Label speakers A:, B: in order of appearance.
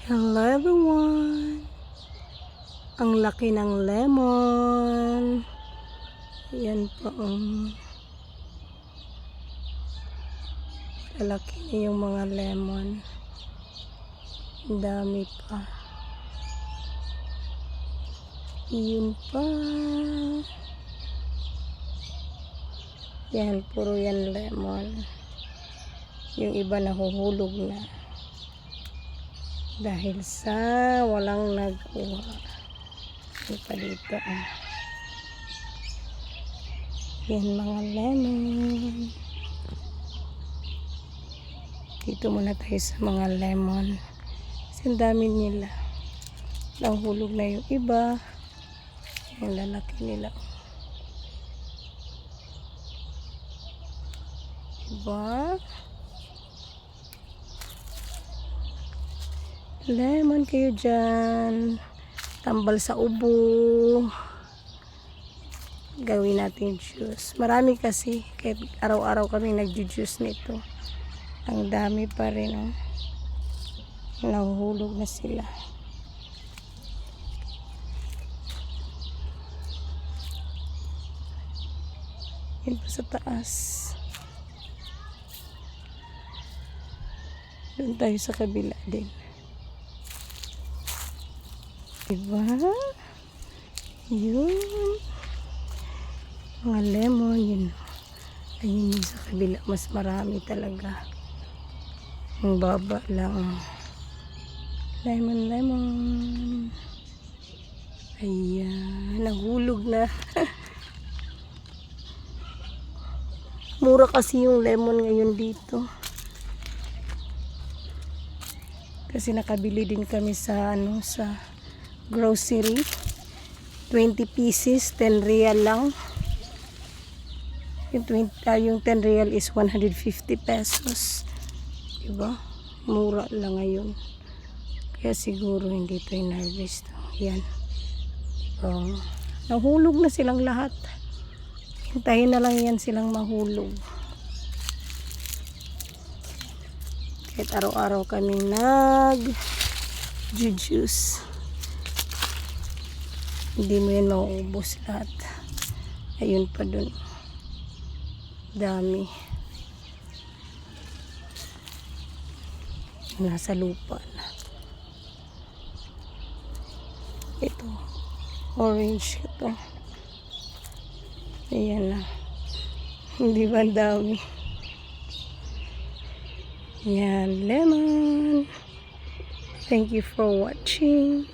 A: Hello everyone! Ang laki ng lemon. Yan po. Lalaki na yung mga lemon. Ang dami pa. Yun pa. Yan, puro yan lemon. Yung iba nahuhulog na. Dahil sa walang nagkuha. Ito pa dito. Yan mga lemon. Dito muna tayo sa mga lemon. Kasi ang dami nila. Nanghulog na yung iba. Yung lalaki nila. Diba? Lemon kayo dyan. Tambal sa ubo. Gawin natin juice. Marami kasi. Kahit araw-araw kami nag-juice nito. Ang dami pa rin. Oh. Nahuhulog na sila. Yan pa sa taas. Doon tayo sa kabila din. Diba? Yun. Mga lemon, yun. Ayun yung sa kabila. Mas marami talaga. Ang baba lang. Lemon, lemon. Ayan. Naghulog na. Mura kasi yung lemon ngayon dito. Kasi nakabili din kami sa sa grocery. 20 pieces, 10 real lang. Yung 10 real is 150 pesos. Diba? Mura lang ngayon. Kaya siguro hindi ito in-harvest. Yan. Nahulog na silang lahat. Hintayin na lang yan silang mahulog. Kahit araw-araw kaming nag-juice. Hindi mo yan mauubos lahat. Ayun pa dun. Dami. Nasa lupa na. Ito. Orange ito. Ayan na. Hindi ba dami? Yan. Lemon. Thank you for watching.